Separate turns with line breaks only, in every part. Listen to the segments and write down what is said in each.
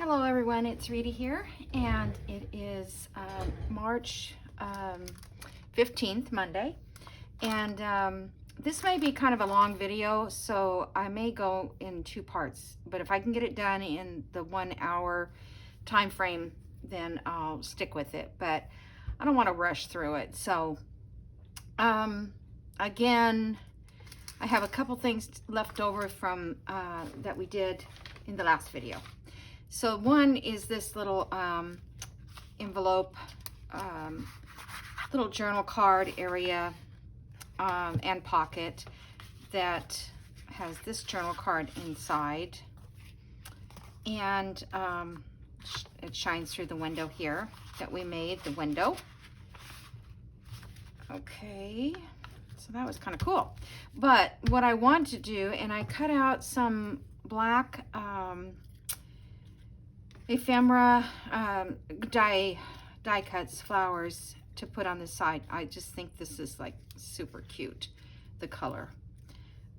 Hello everyone, it's Rita here, and it is March 15th, Monday, and this may be kind of a long video, so I may go in two parts, but if I can get it done in the 1 hour time frame, then I'll stick with it, but I don't want to rush through it. So again, I have a couple things left over from that we did in the last video. So one is this little envelope, little journal card area and pocket that has this journal card inside, and it shines through the window here that we made, the window. Okay, so that was kind of cool. But what I want to do, and I cut out some black ephemera die cuts, flowers to put on the side. I just think this is like super cute, the color.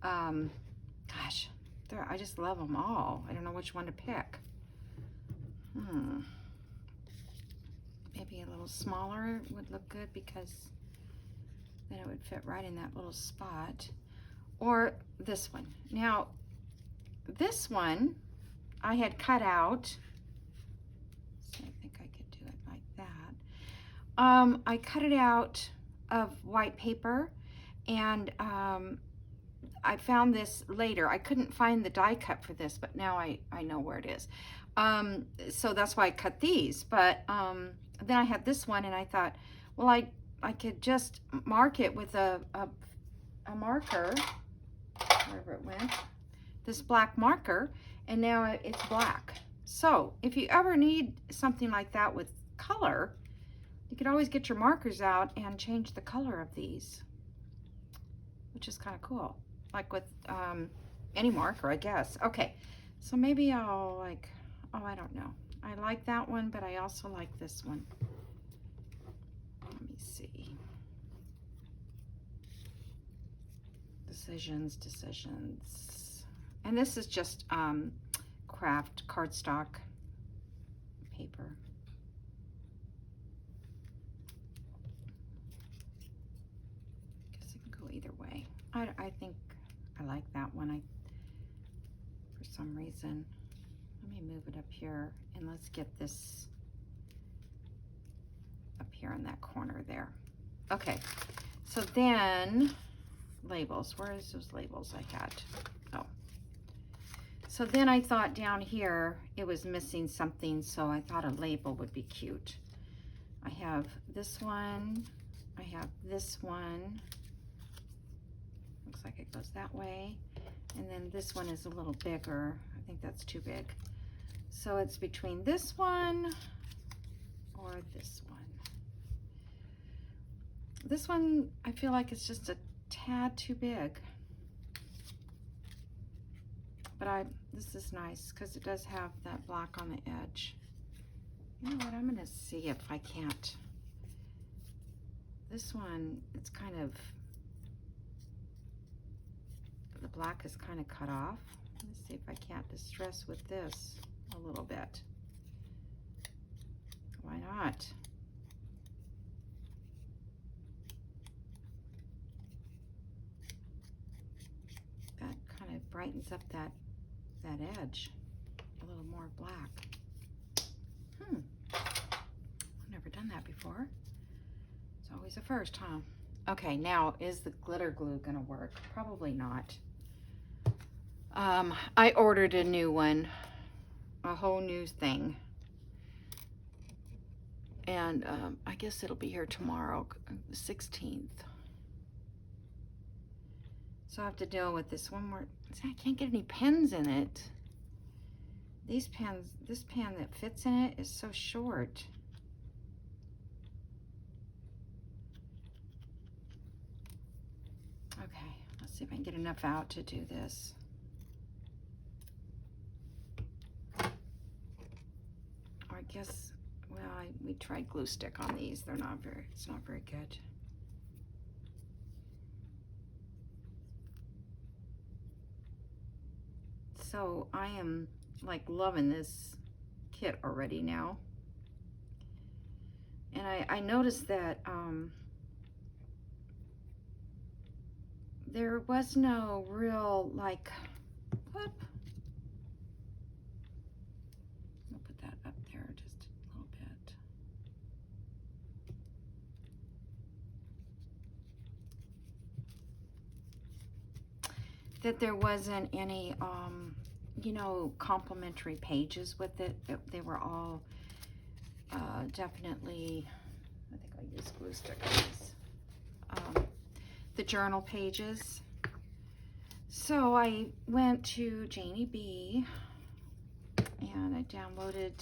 Gosh, I just love them all. I don't know which one to pick. Maybe a little smaller would look good because then it would fit right in that little spot. Or this one. Now, this one I had cut out. I think I could do it like that. I cut it out of white paper, and I found this later. I couldn't find the die cut for this, but now I know where it is. So that's why I cut these. But then I had this one, and I thought, well, I could just mark it with a marker, wherever it went, this black marker, and now it's black. So if you ever need something like that with color, you could always get your markers out and change the color of these, which is kind of cool, like with any marker, I guess. Okay, so maybe I'll like, oh, I don't know. I like that one, but I also like this one. Let me see. Decisions. And this is just craft cardstock paper. Guess it can go either way. I think I like that one. For some reason, let me move it up here, and let's get this up here in that corner there. Okay, so then labels. Where is those labels I had? Oh. So then I thought down here it was missing something, so I thought a label would be cute. I have this one, I have this one. Looks like it goes that way. And then this one is a little bigger. I think that's too big. So it's between this one or this one. This one, I feel like it's just a tad too big. But this is nice because it does have that black on the edge. You know what, I'm gonna see if I can't. This one, it's kind of, the black is kind of cut off. Let's see if I can't distress with this a little bit. Why not? That kind of brightens up that edge a little more black. I've never done that before. It's always a first, huh? Okay, now is the glitter glue gonna work? Probably not. I ordered a new one, a whole new thing, and I guess it'll be here tomorrow, the 16th. So I have to deal with this one more. See, I can't get any pens in it. These pens, this pen that fits in it is so short. Okay, let's see if I can get enough out to do this. Or I guess, well, we tried glue stick on these. They're not very, it's not very good. So I am like loving this kit already now. And I noticed that there was no real, like, whoop. I'll put that up there just a little bit. That there wasn't any, you know, complimentary pages with it. They were all definitely, I think I used glue stickers, the journal pages. So I went to Janie B and I downloaded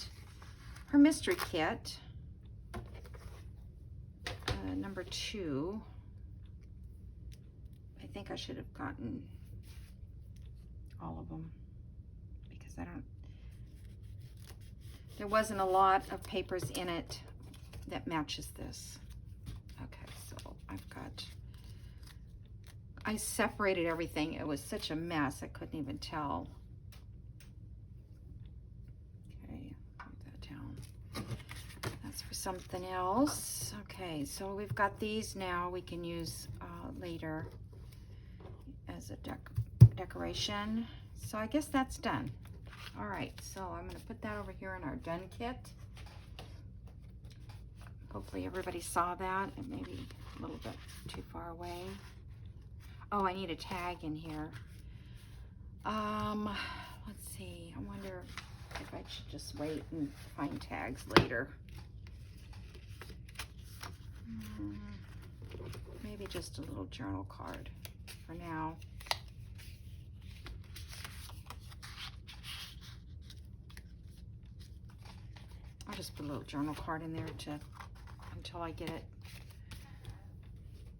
her mystery kit, number 2. I think I should have gotten all of them because there wasn't a lot of papers in it that matches this. Okay, so I separated everything. It was such a mess, I couldn't even tell. Okay, put that down. That's for something else. Okay, so we've got these now we can use later as a decoration. So I guess that's done. All right, so I'm going to put that over here in our done kit. Hopefully everybody saw that. It may be a little bit too far away. Oh, I need a tag in here. Let's see. I wonder if I should just wait and find tags later. Maybe just a little journal card for now. I'll just put a little journal card in there until I get it.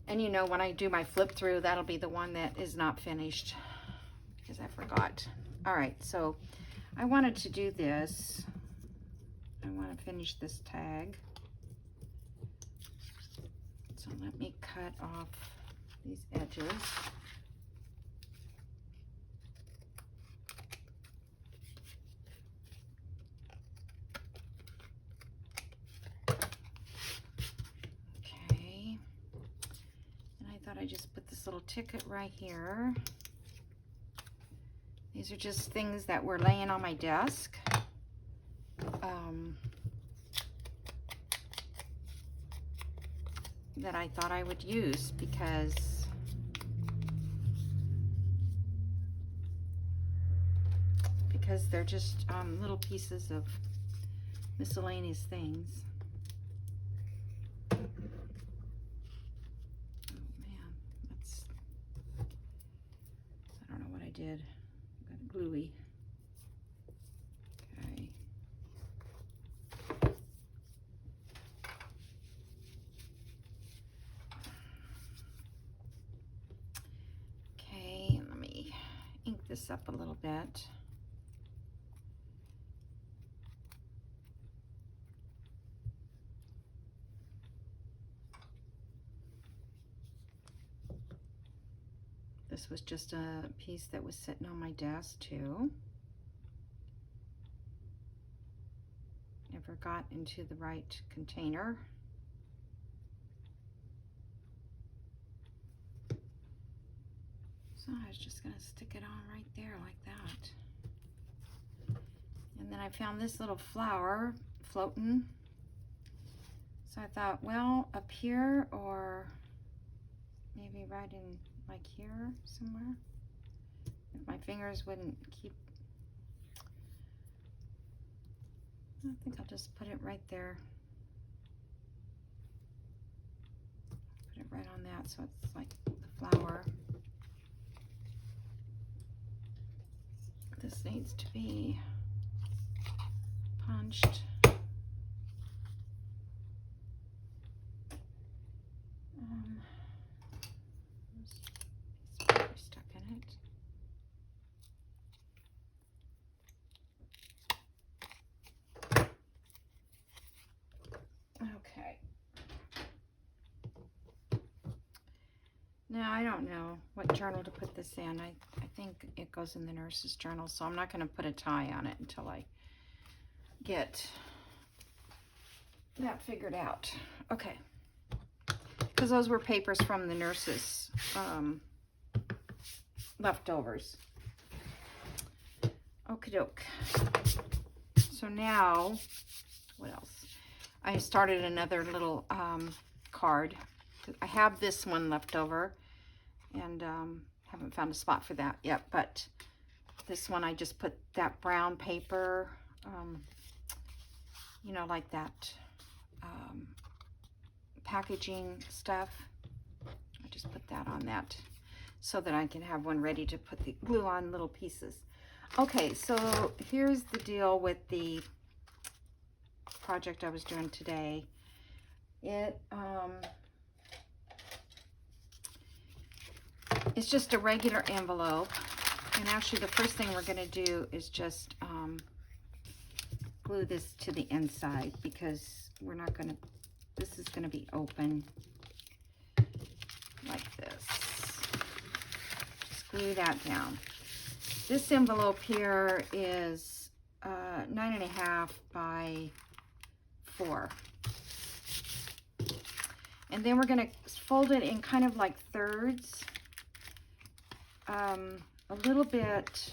And you know, when I do my flip through, that'll be the one that is not finished because I forgot. All right, so I wanted to do this. I want to finish this tag. So let me cut off these edges. I just put this little ticket right here. These are just things that were laying on my desk. That I thought I would use because they're just little pieces of miscellaneous things. Did. Got it gluey. Okay. Okay, let me ink this up a little bit. This was just a piece that was sitting on my desk too. Never got into the right container. So I was just gonna stick it on right there like that. And then I found this little flower floating. So I thought, well, up here or maybe right in like here somewhere, if my fingers wouldn't keep. I think I'll just put it right there. Put it right on that so it's like the flower. This needs to be punched. Stuck in it. Okay. Now I don't know what journal to put this in. I think it goes in the nurse's journal, so I'm not going to put a tie on it until I get that figured out. Okay. Because those were papers from the nurses' leftovers. Okie doke. So now, what else? I started another little card. I have this one left over, and haven't found a spot for that yet, but this one I just put that brown paper, you know, like that packaging stuff. I just put that on that so that I can have one ready to put the glue on little pieces. Okay, so here's the deal with the project I was doing today. It's just a regular envelope, and actually the first thing we're going to do is just glue this to the inside, because we're not going to, this is going to be open like this. Just glue that down. This envelope here is 9.5 by 4. And then we're going to fold it in kind of like thirds. A little bit,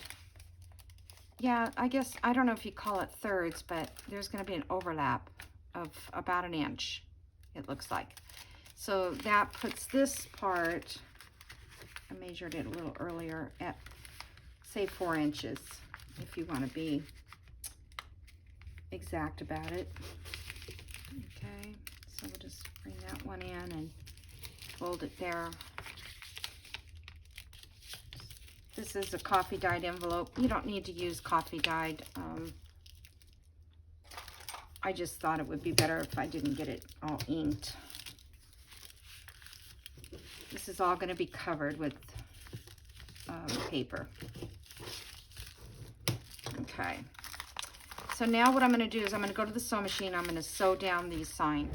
yeah, I guess, I don't know if you call it thirds, but there's going to be an overlap of about 1 inch, it looks like. So that puts this part, I measured it a little earlier, at say 4 inches, if you want to be exact about it. Okay, so we'll just bring that one in and fold it there. This is a coffee dyed envelope. You don't need to use coffee dyed. I just thought it would be better if I didn't get it all inked. This is all going to be covered with paper. Okay. So now what I'm going to do is I'm going to go to the sewing machine. I'm going to sew down these sides.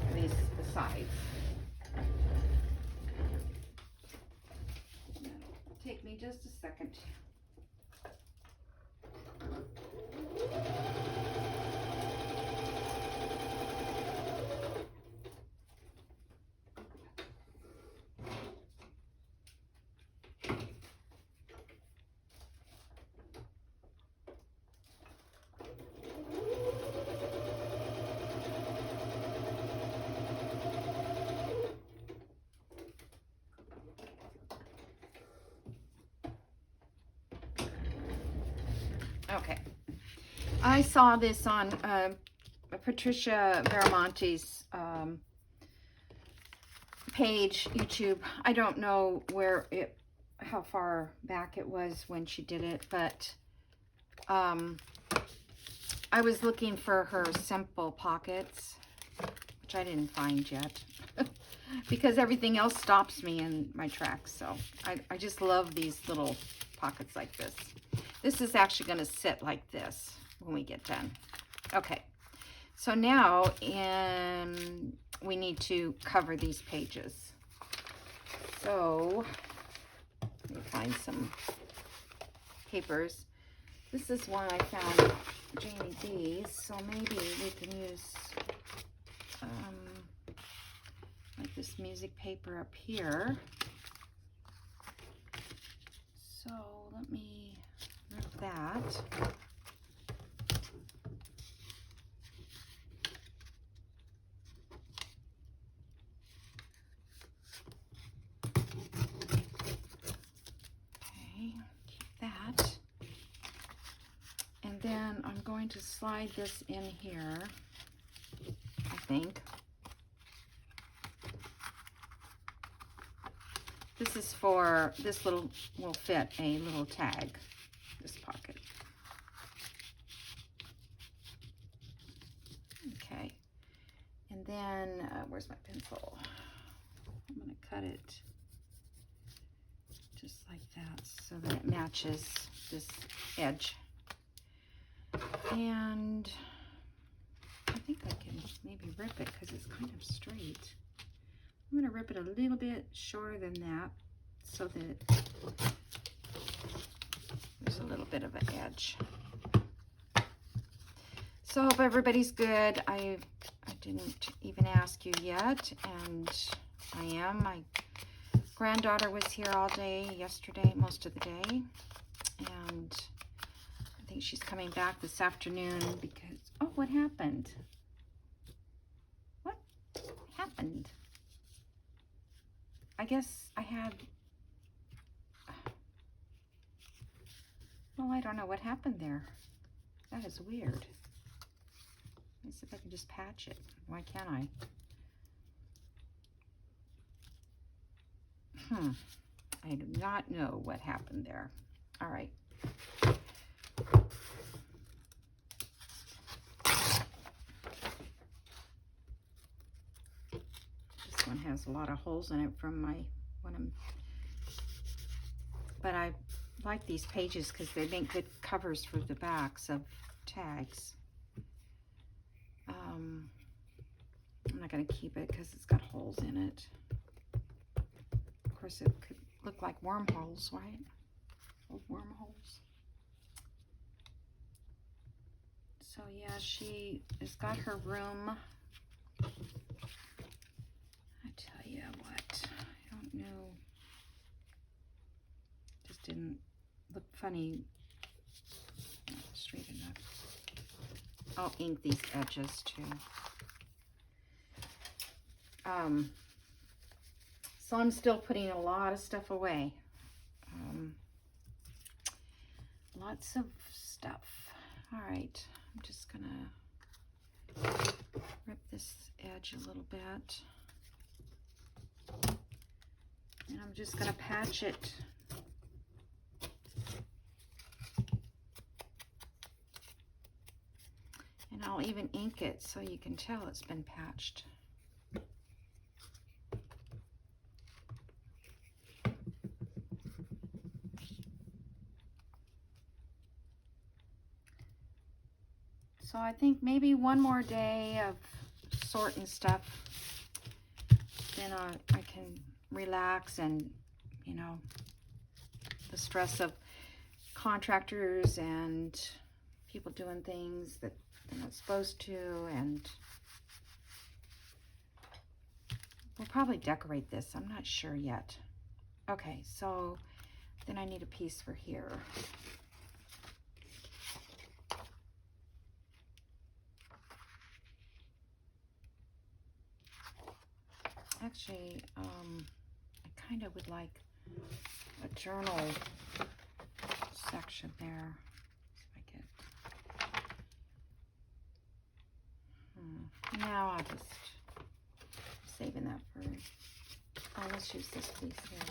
Take me just a second. Okay, I saw this on Patricia Veramonte's page, YouTube. I don't know how far back it was when she did it, but I was looking for her simple pockets, which I didn't find yet, because everything else stops me in my tracks. So I just love these little pockets like this. This is actually going to sit like this when we get done. Okay, so now we need to cover these pages. So let me find some papers. This is one I found Jamie B's, so maybe we can use like this music paper up here. So let me rip that. Okay, keep that. And then I'm going to slide this in here, I think. This is for, this little will fit a little tag, this pocket. Okay, and then, where's my pencil? I'm gonna cut it just like that so that it matches this edge. And I think I can maybe rip it because it's kind of straight. I'm going to rip it a little bit shorter than that so that there's a little bit of an edge. So hope everybody's good. I didn't even ask you yet, and I am. My granddaughter was here all day yesterday, most of the day, and I think she's coming back this afternoon because, oh, what happened? What happened? I guess I had, well, I don't know what happened there. That is weird. Let me see if I can just patch it. Why can't I? I do not know what happened there. All right. This one has a lot of holes in it from my, but I like these pages because they make good covers for the backs of tags. I'm not going to keep it because it's got holes in it. Of course, it could look like wormholes, right? Old wormholes. So yeah, she has got her room. I tell you what, I don't know. Just didn't look funny. Not straight enough. I'll ink these edges too. So I'm still putting a lot of stuff away. Lots of stuff. All right, I'm just gonna rip this edge a little bit. And I'm just gonna patch it. And I'll even ink it so you can tell it's been patched. So I think maybe one more day of sorting stuff, then I can relax, and you know, the stress of contractors and people doing things that they're not supposed to, and we'll probably decorate this. I'm not sure yet. Okay, so then I need a piece for here. Actually, I kind of would like a journal section there. See if I get. Now I'll just saving that for. Oh, let's use this piece here.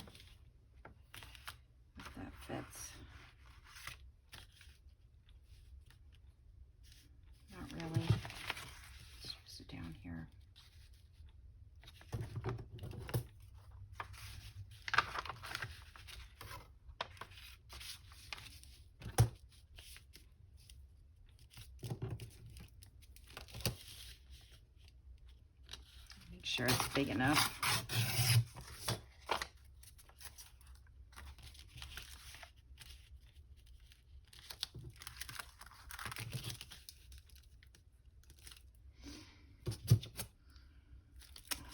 If that fits. Not really. Let's use it down here. Make sure it's big enough.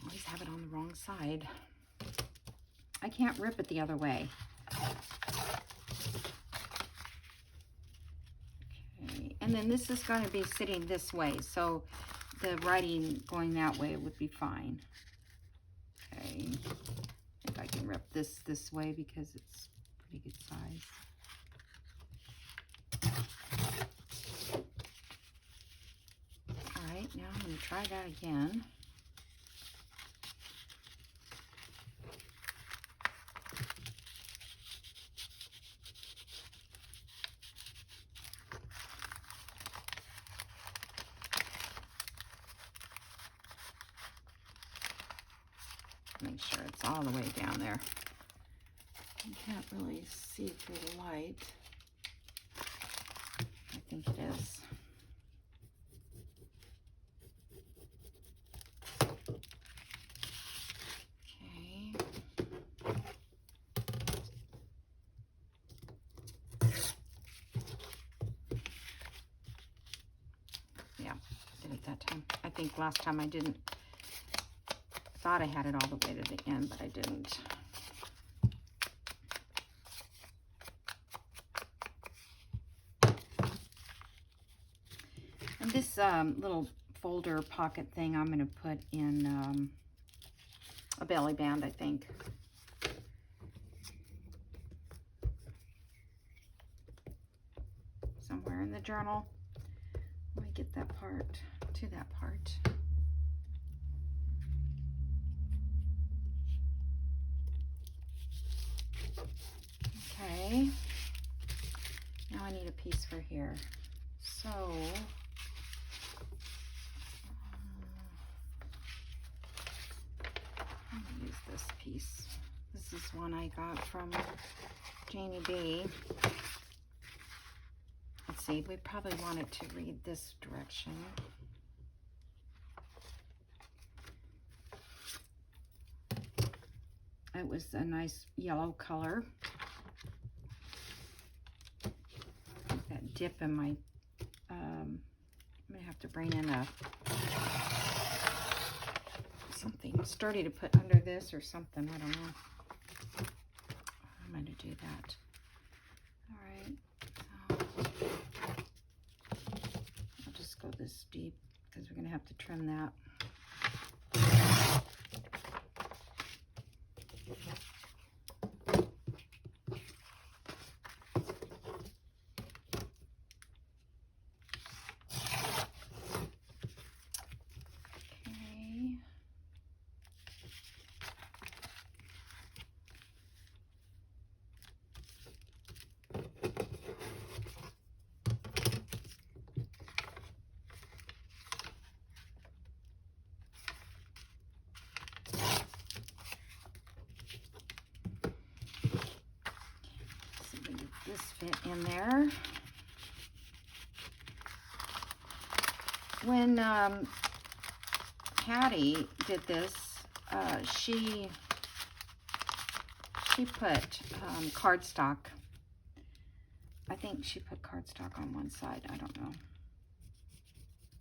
Always have it on the wrong side. I can't rip it the other way. Okay, and then this is going to be sitting this way, so the writing going that way would be fine. Okay, if I can rip this way because it's pretty good size. All right, now I'm going to try that again. Make sure it's all the way down there. You can't really see through the light. I think it is. Okay. Yeah, did it that time. I think last time I didn't. Thought I had it all the way to the end, but I didn't. And this little folder pocket thing I'm going to put in a belly band, I think. Somewhere in the journal. Let me get that part to that part. Okay. Now I need a piece for here. So I'm going to use this piece. This is one I got from Janie B. Let's see, we probably want it to read this direction. It was a nice yellow color. That dip in my, I'm gonna have to bring in something sturdy to put under this or something, I don't know. I'm gonna do that. All right, so I'll just go this deep because we're gonna have to trim that. This fit in there. When Patty did this, she put cardstock. I think she put cardstock on one side. I don't know,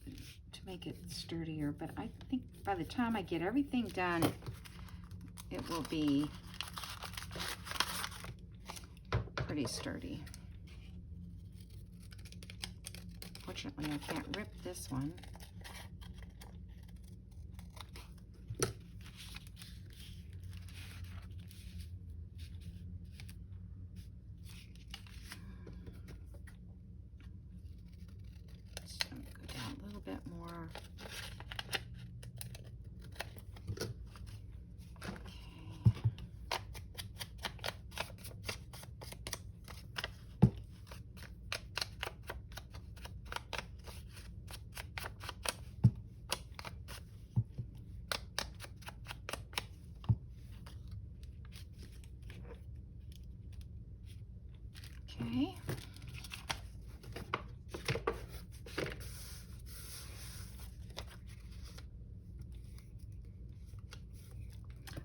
to make it sturdier. But I think by the time I get everything done, it will be pretty sturdy. Fortunately, I can't rip this one. Just gonna go down a little bit more. Okay.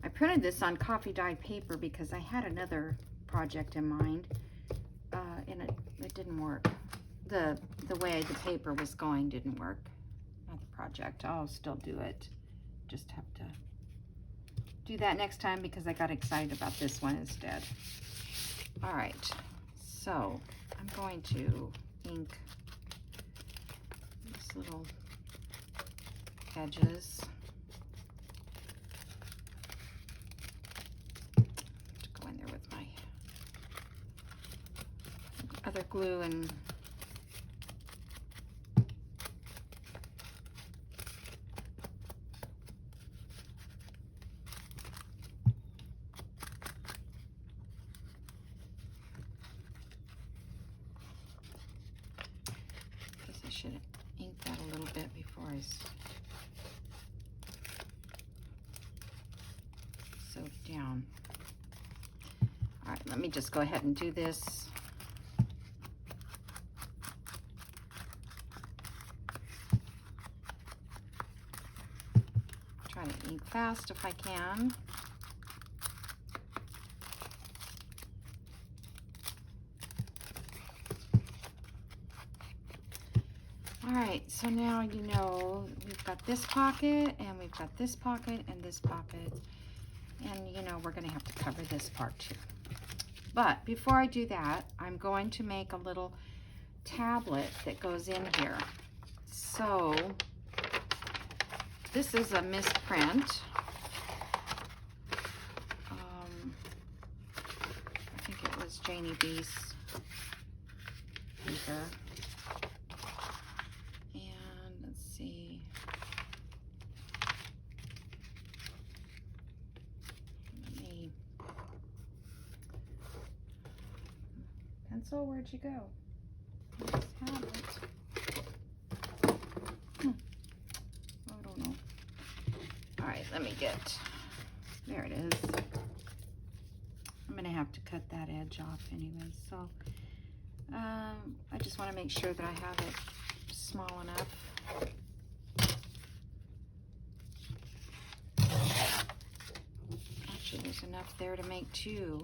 I printed this on coffee dyed paper because I had another project in mind, and it didn't work. The way the paper was going didn't work. Not the project. I'll still do it. Just have to do that next time because I got excited about this one instead. All right. So I'm going to ink these little edges. To go in there with my other glue and should ink that a little bit before I sew it down. All right, let me just go ahead and do this. Try to ink fast if I can. All right, so now you know we've got this pocket and we've got this pocket and this pocket. And you know we're going to have to cover this part too. But before I do that, I'm going to make a little tablet that goes in here. So this is a misprint. I think it was Janie B's paper. And let's see. Pencil, where'd you go? Let's have it. I don't know. All right, let me get, there it is. I'm gonna have to cut that edge off anyway, so I just want to make sure that I have it small enough. Actually, there's enough there to make two.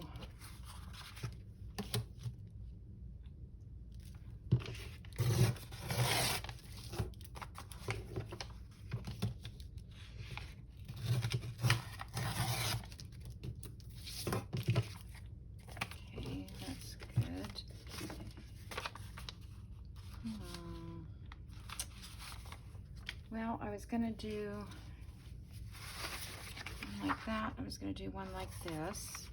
Well, I was going to do one like that. I was going to do one like this.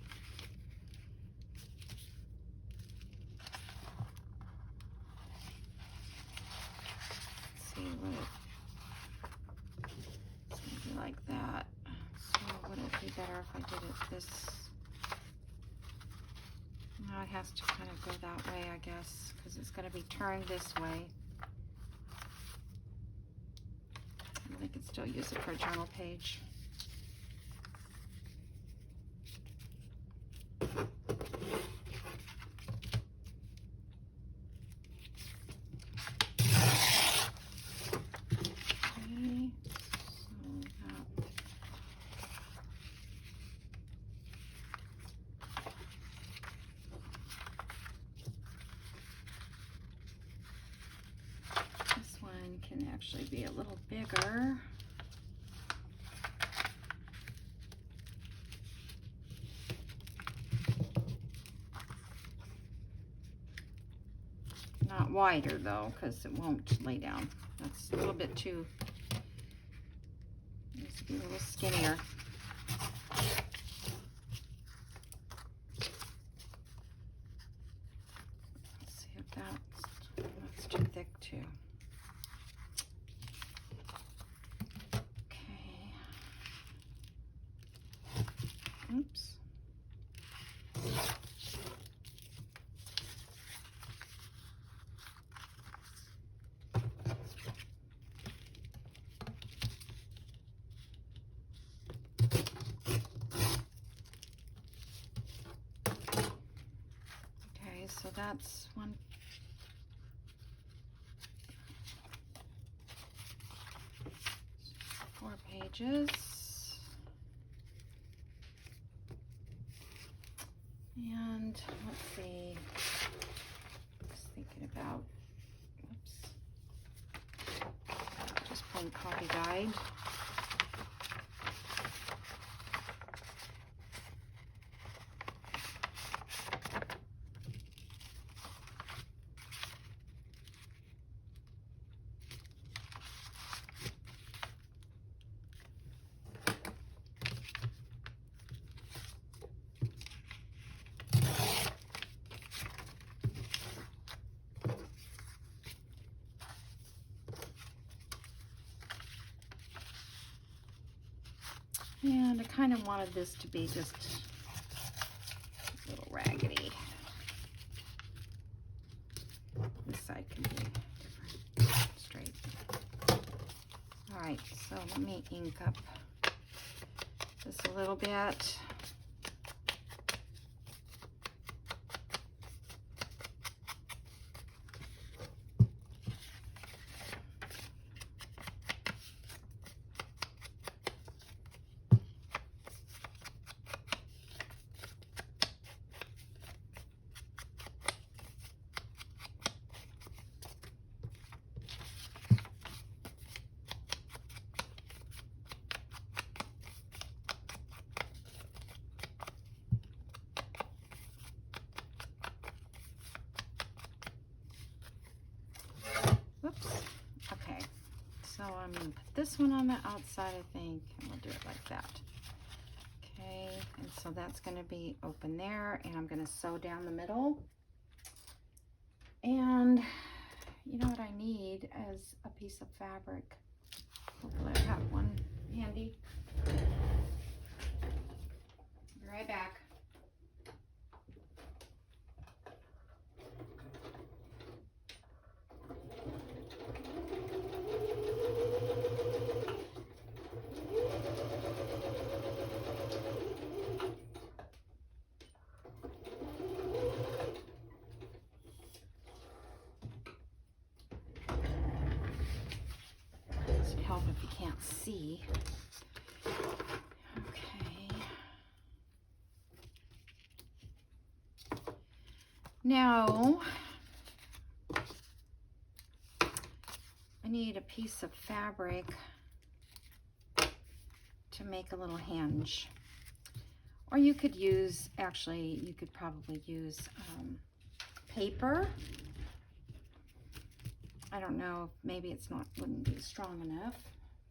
Let's see what it's going to be like that. So would it be better if I did it this? No, it has to kind of go that way, I guess, because it's going to be turned this way. I can still use it for a journal page. Can actually be a little bigger. Not wider though, because it won't lay down. That's a little bit too, needs to be a little skinnier. Let's see if that's too thick too. Oops. Okay, so that's 4 pages. And let's see, just thinking about, just plain copy guide. And I kind of wanted this to be just a little raggedy. This side can be different, straight. All right, so let me ink up this a little bit. So I'm going to put this one on the outside, I think, and we'll do it like that. Okay, and so that's going to be open there, and I'm going to sew down the middle. And you know what I need is a piece of fabric. Hopefully I have one handy. Be right back. Doesn't help if you can't see. Okay. Now, I need a piece of fabric to make a little hinge. Or you could use, actually, you could probably use paper. I don't know, maybe it's not, wouldn't be strong enough,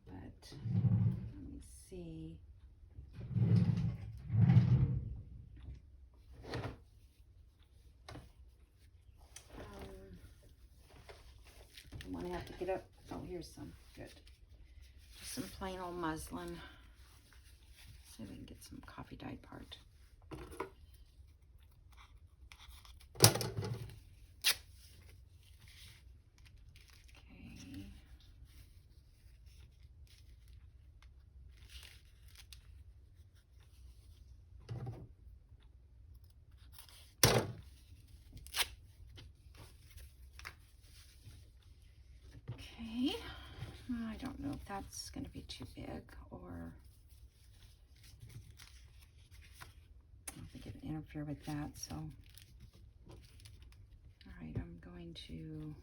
but let me see. I'm gonna have to get up. Oh, here's some. Good. Just some plain old muslin. See if we can get some coffee dyed part. Okay. Okay. I don't know if that's going to be too big, or I don't think it would interfere with that. So, all right, I'm going to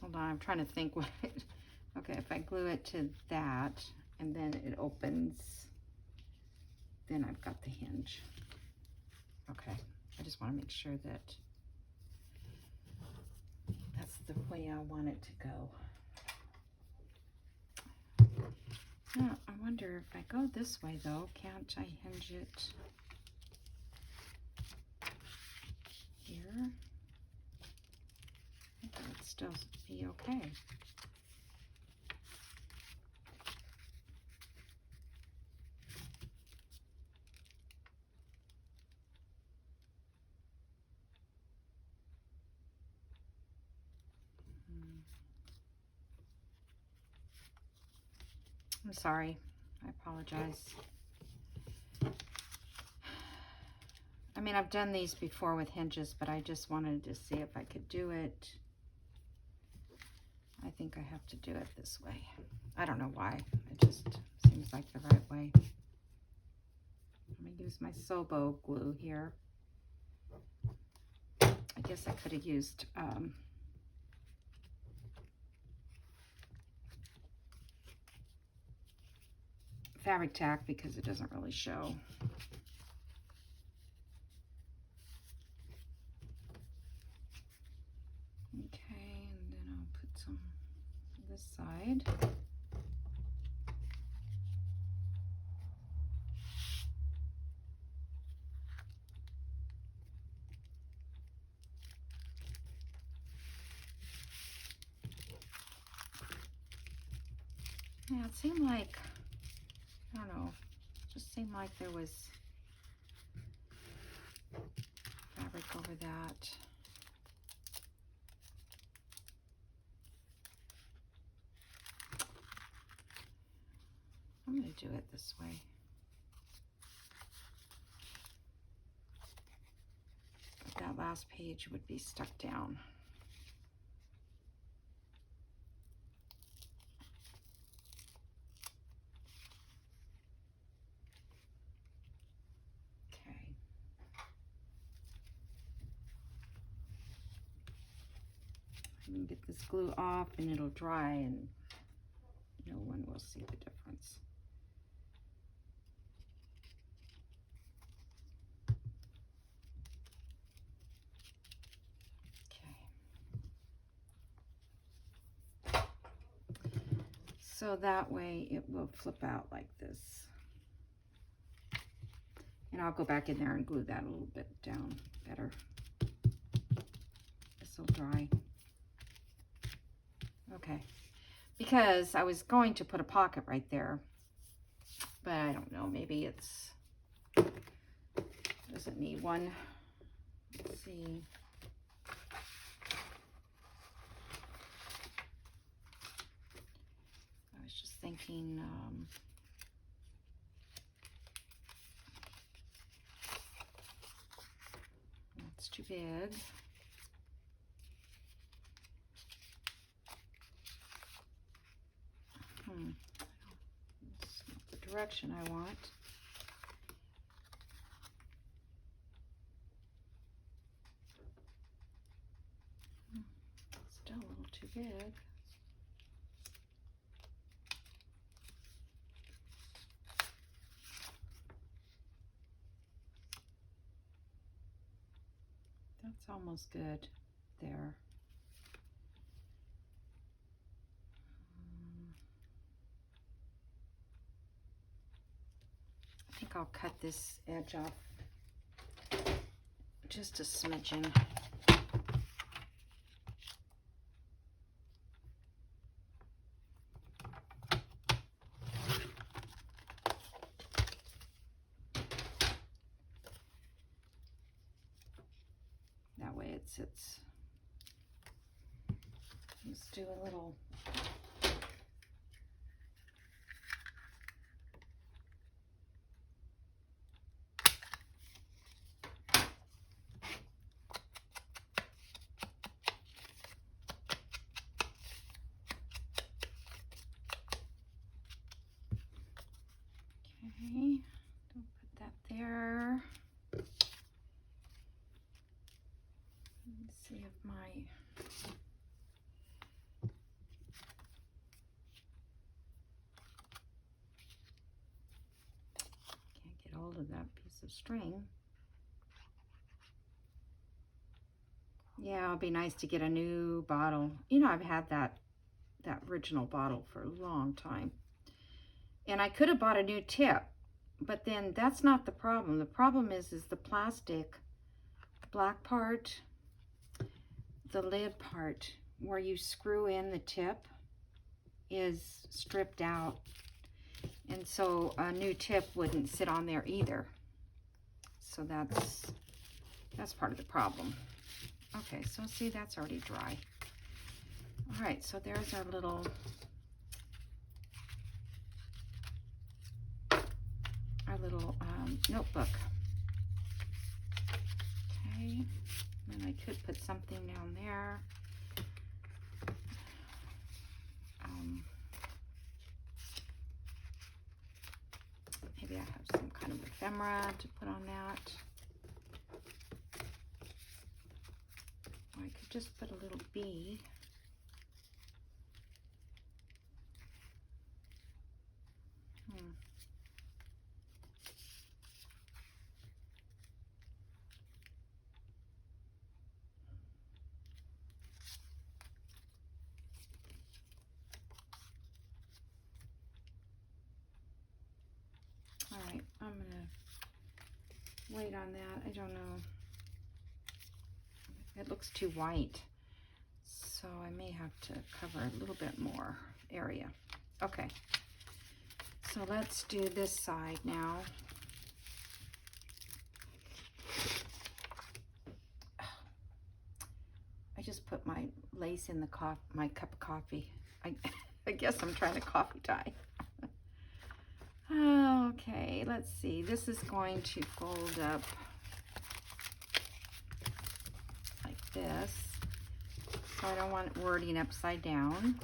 hold on. I'm trying to think what. Okay, if I glue it to that and then it opens, then I've got the hinge. Okay, I just want to make sure that that's the way I want it to go. Now, I wonder if I go this way though, can't I hinge it here? I think it would still be okay. I'm sorry. I apologize. I mean, I've done these before with hinges, but I just wanted to see if I could do it. I think I have to do it this way. I don't know why. It just seems like the right way. I'm going to use my Sobo glue here. I guess I could have used fabric tack because it doesn't really show. Okay, and then I'll put some on this side. Yeah, it seemed like, I don't know, it just seemed like there was fabric over that. I'm going to do it this way. But that last page would be stuck down. Okay. You can get this glue off and it'll dry and no one will see the difference. Okay. So that way it will flip out like this. And I'll go back in there and glue that a little bit down better. This will dry. Okay. Because I was going to put a pocket right there, but I don't know, maybe it's, doesn't need one. Let's see. I was just thinking, it's too big. It's not the direction I want. Still a little too big. That's almost good there. I think I'll cut this edge off just a smidgen. That way it sits. Let's do a little okay, don't put that there. Let's see if my can't get hold of that piece of string. Yeah, it'll be nice to get a new bottle. You know, I've had that original bottle for a long time. And I could have bought a new tip, but then that's not the problem. The problem is the plastic black part, the lid part where you screw in the tip is stripped out. And so a new tip wouldn't sit on there either. So that's part of the problem. Okay, so see, that's already dry. All right, so there's our little notebook. Okay, and I could put something down there. Maybe I have some kind of ephemera to put on that. Or I could just put a little bee. All right, I'm gonna wait on that. I don't know. It looks too white, so I may have to cover a little bit more area. Okay, so let's do this side now. I just put my lace in the my cup of coffee. I guess I'm trying to coffee tie. Okay, let's see. This is going to fold up like this. So I don't want it wording upside down.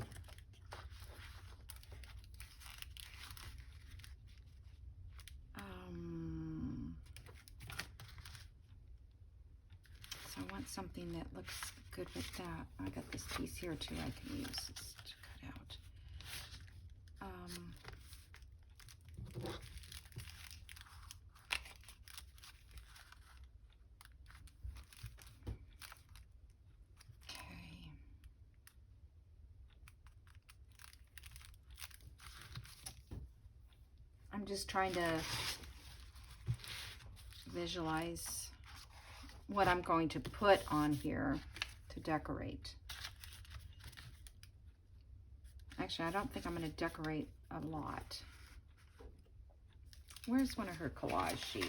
So I want something that looks good with that. I got this piece here too I can use to cut out. Okay. I'm just trying to visualize what I'm going to put on here to decorate. Actually, I don't think I'm going to decorate a lot. Where's one of her collage sheets?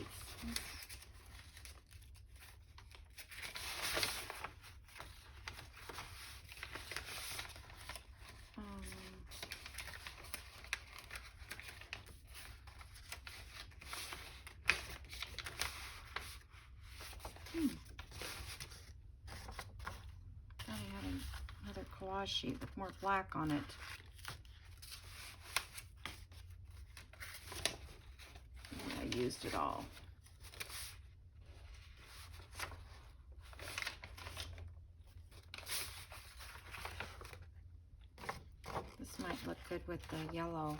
Thought I had another collage sheet with more black on it. I used it all. This might look good with the yellow.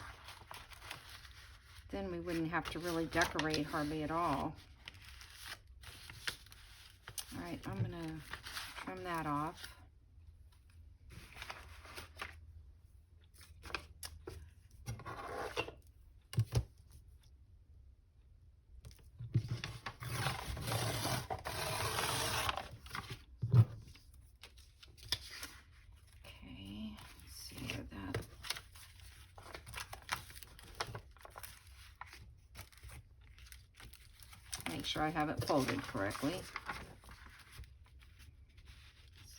Then we wouldn't have to really decorate hardly at all. All right, I'm gonna trim that off. Okay, let's see here that. Make sure I have it folded correctly.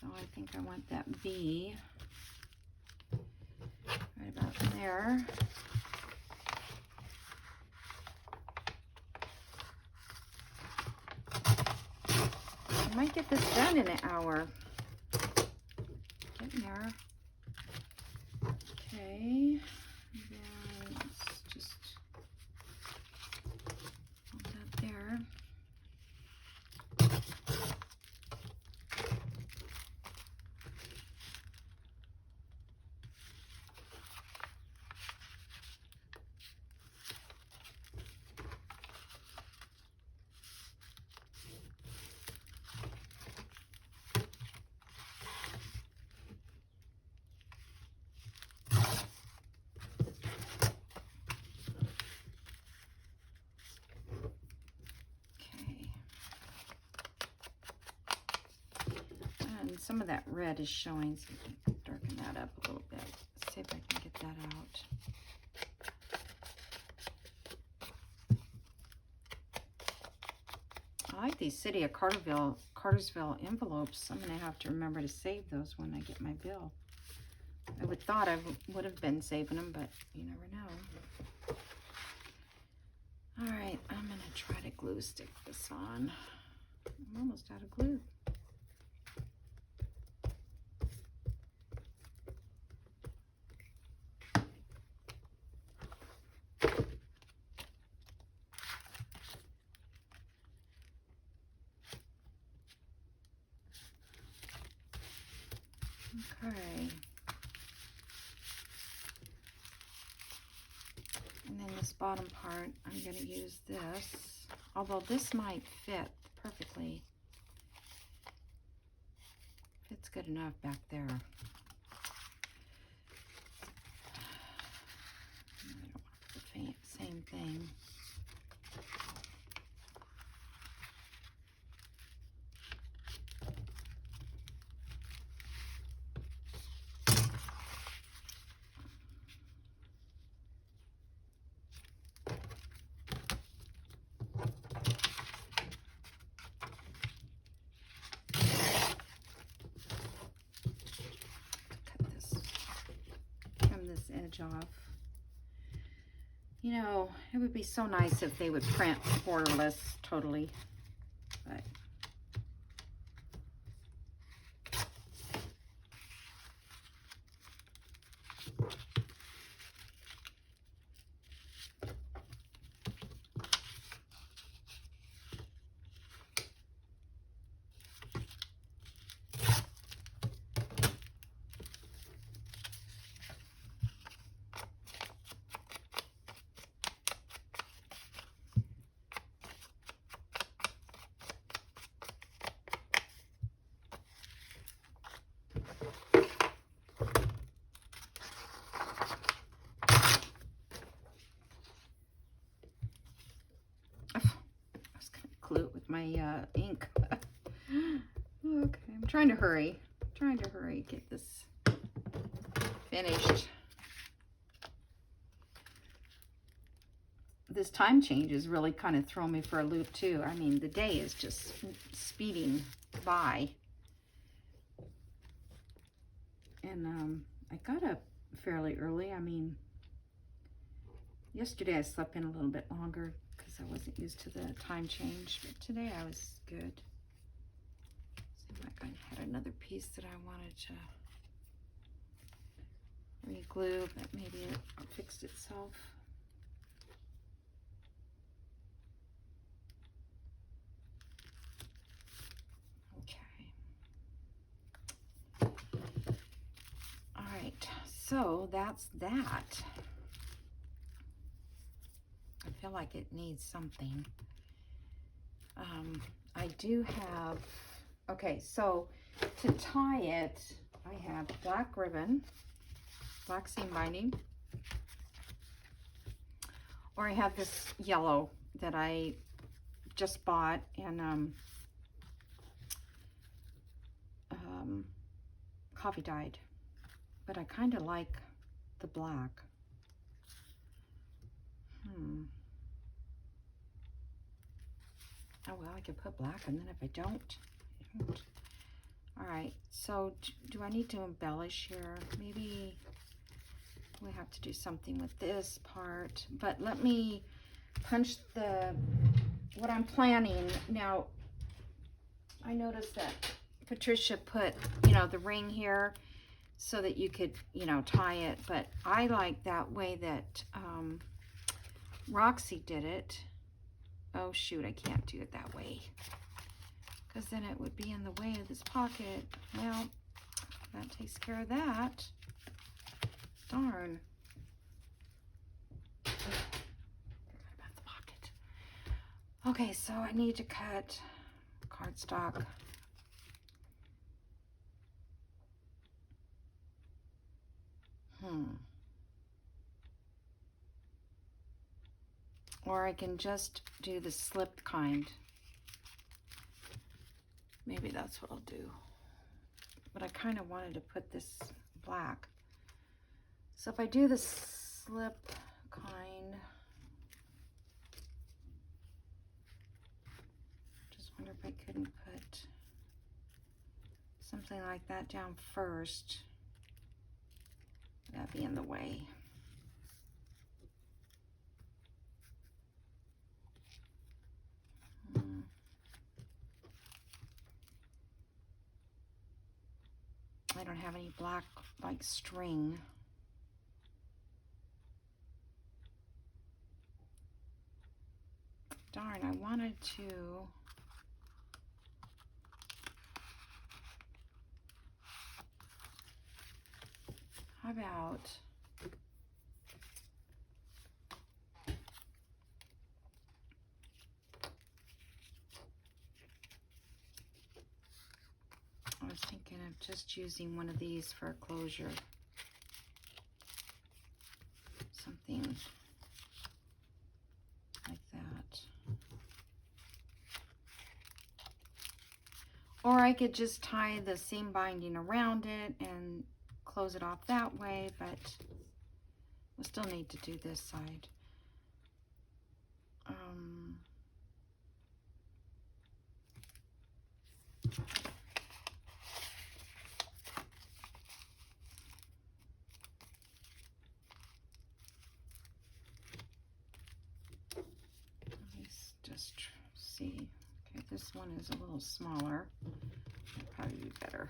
So I think I want that V right about there. I might get this done in an hour. Getting there. Okay. And then let's just hold that there. Some of that red is showing, so we can darken that up a little bit. Let's see if I can get that out. I like these City of Cartersville envelopes. I'm going to have to remember to save those when I get my bill. I would thought I would have been saving them, but you never know. All right, I'm going to try to glue stick this on. I'm almost out of glue. Okay. And then this bottom part, I'm going to use this. Although this might fit perfectly. Fits good enough back there. I don't want to put the same thing. Edge off. You know, it would be so nice if they would print borderless totally, but my ink. Okay, I'm trying to hurry. Get this finished. This time change is really kind of throwing me for a loop too. I mean, the day is just speeding by. And I got up fairly early. I mean, yesterday I slept in a little bit longer because I wasn't used to the time change, but today I was good. Seemed like I had another piece that I wanted to re-glue, but maybe it fixed itself. So that's that. I feel like it needs something. I do have, okay, so to tie it, I have black ribbon, black seam binding, or I have this yellow that I just bought and coffee dyed. But I kind of like the black. Oh, well, I could put black, and then if I don't. All right, so do I need to embellish here? Maybe we have to do something with this part. But let me punch what I'm planning. Now, I noticed that Patricia put, the ring here, so that you could, tie it. But I like that way that Roxy did it. Oh, shoot, I can't do it that way, because then it would be in the way of this pocket. Well, that takes care of that. Darn. Forgot about the pocket. Okay, so I need to cut cardstock. Or I can just do the slipped kind. Maybe that's what I'll do. But I kind of wanted to put this black. So if I do the slip kind, just wonder if I couldn't put something like that down first. That'd be in the way. I don't have any black like string. Darn, I wanted to. How about I was thinking of just using one of these for a closure. Something like that. Or I could just tie the seam binding around it and close it off that way, but we'll still need to do this side. Let's just see. Okay, this one is a little smaller. That'd probably be better.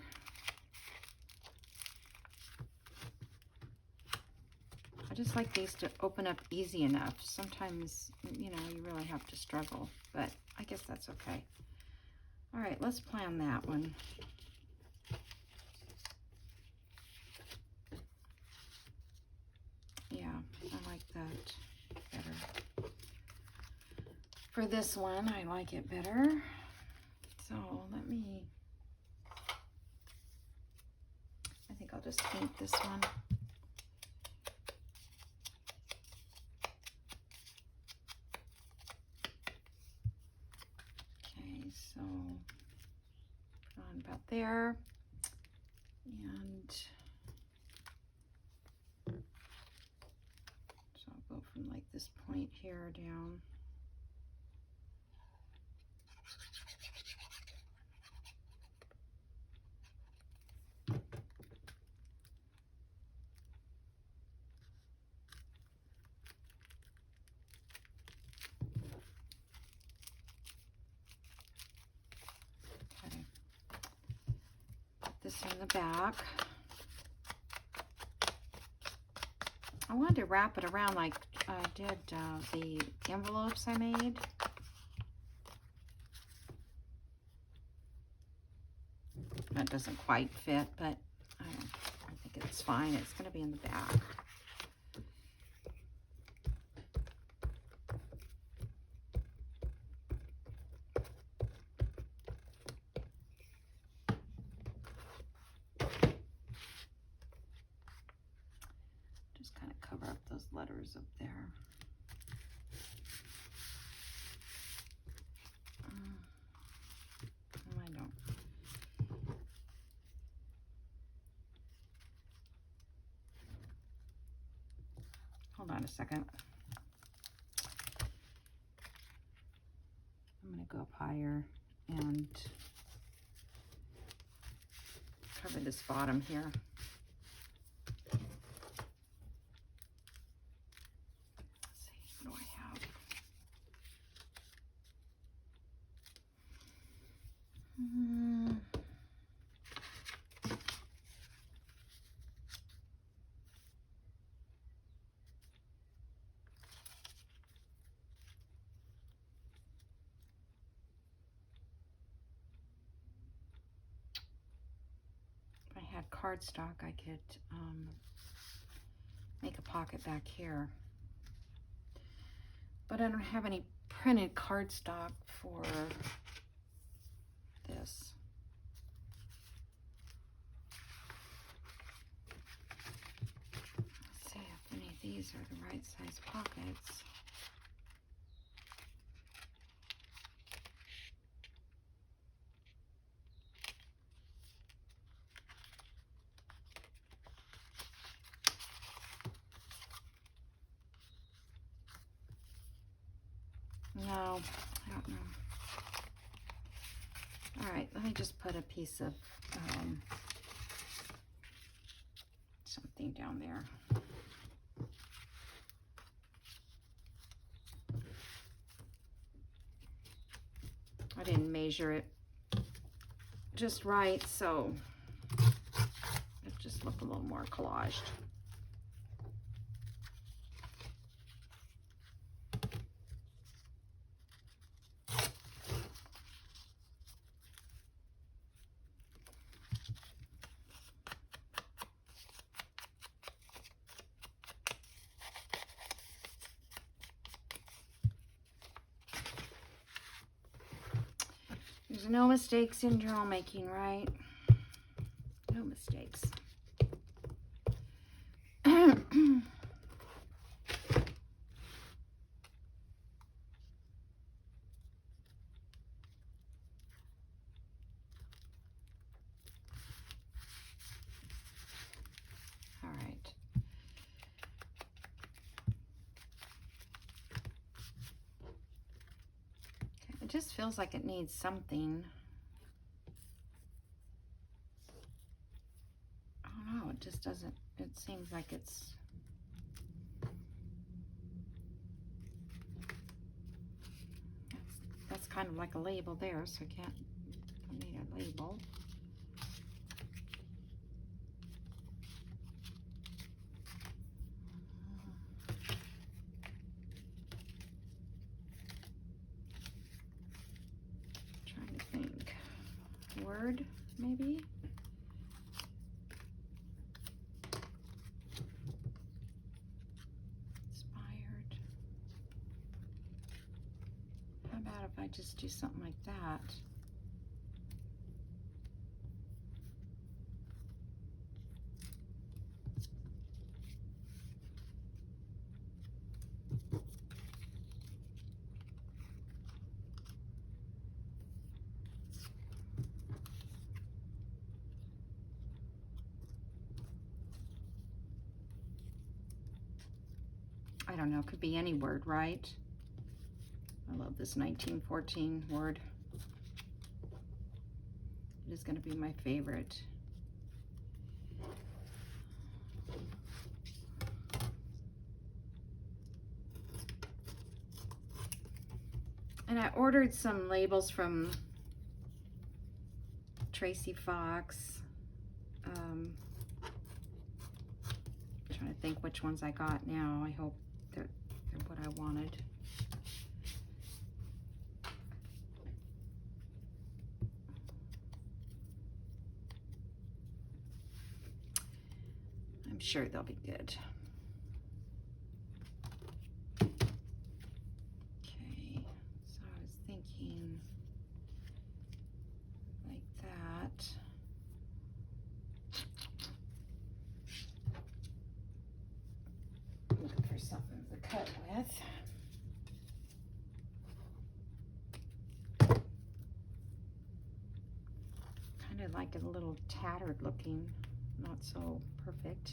I just like these to open up easy enough. Sometimes, you really have to struggle, but I guess that's okay. All right, let's plan that one. Yeah, I like that better. For this one, I like it better. So I think I'll just paint this one. Okay. about there. And so I'll go from like this point here down. Okay. Put this in the back. I wanted to wrap it around like I did the envelopes I made. That doesn't quite fit, but I think it's fine. It's going to be in the back. Just kind of cover up those letters up there. I don't. Hold on a second. I'm going to go up higher and cover this bottom here. Let's see, what do I have? If I had cardstock, I could make a pocket back here. But I don't have any printed cardstock for this. Let's see if any of these are the right size pockets. No, I don't know. All right, let me just put a piece of something down there. I didn't measure it just right, so it just looked a little more collaged. There's no mistakes in journal making, right? No mistakes. All right. Okay, it just feels like it needs something. I don't know, it just doesn't, it seems like it's that's kind of like a label there, so I need a label. Trying to think. Word, maybe? Inspired. How about if I just do something like that? don't know, could be any word, right? I love this 1914 word. It is going to be my favorite. And I ordered some labels from Tracy Fox. Trying to think which ones I got now. I hope they're what I wanted. I'm sure they'll be good. Okay, so I was thinking like that. Looking for something to cut with. Kind of like a little tattered looking, not so perfect.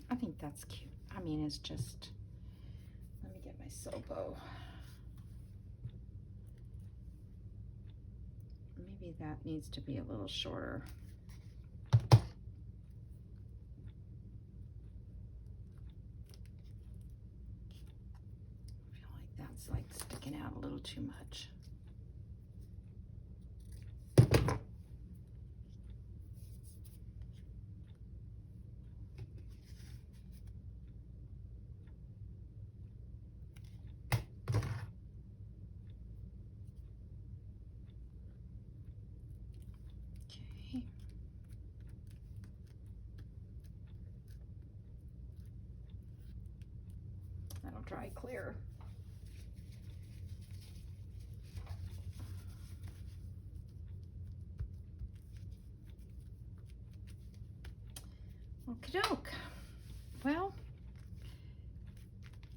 I think that's cute. I mean, it's just, let me get my SewPo. Maybe that needs to be a little shorter. I feel like that's like sticking out a little too much. Okay. That'll dry clear. Okie doke. Well,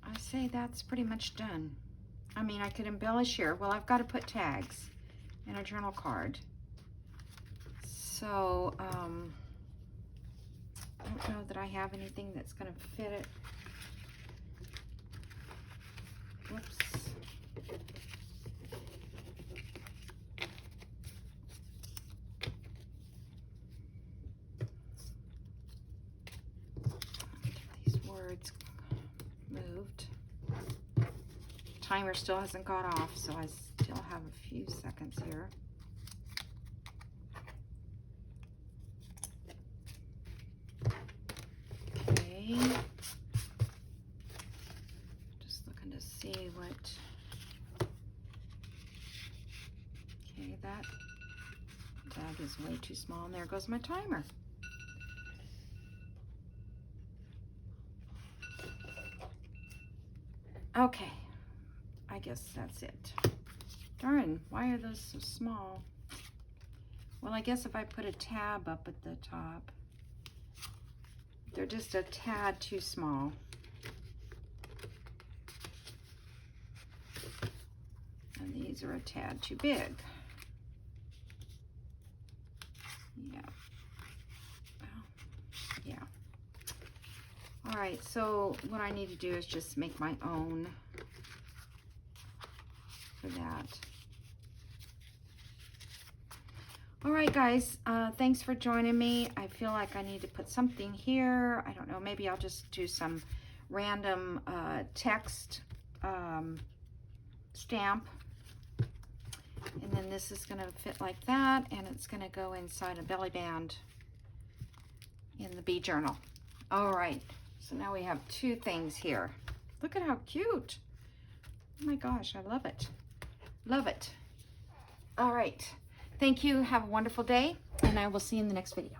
I say that's pretty much done. I mean, I could embellish here. Well, I've got to put tags and a journal card. So, I don't know that I have anything that's going to fit it. Whoops. These words moved. Timer still hasn't got off, so I still have a few seconds here. Okay. Just looking to see what. Okay, that tag is way too small, and there goes my timer. Okay, I guess that's it. Darn, why are those so small? Well, I guess if I put a tab up at the top, they're just a tad too small. And these are a tad too big. Yeah. Well, yeah. All right, so what I need to do is just make my own for that. All right, guys, thanks for joining me. I feel like I need to put something here. I don't know, maybe I'll just do some random text stamp. And then this is gonna fit like that, and it's gonna go inside a belly band in the bee journal. All right, so now we have two things here. Look at how cute. Oh my gosh, I love it. Love it. All right. Thank you. Have a wonderful day, and I will see you in the next video.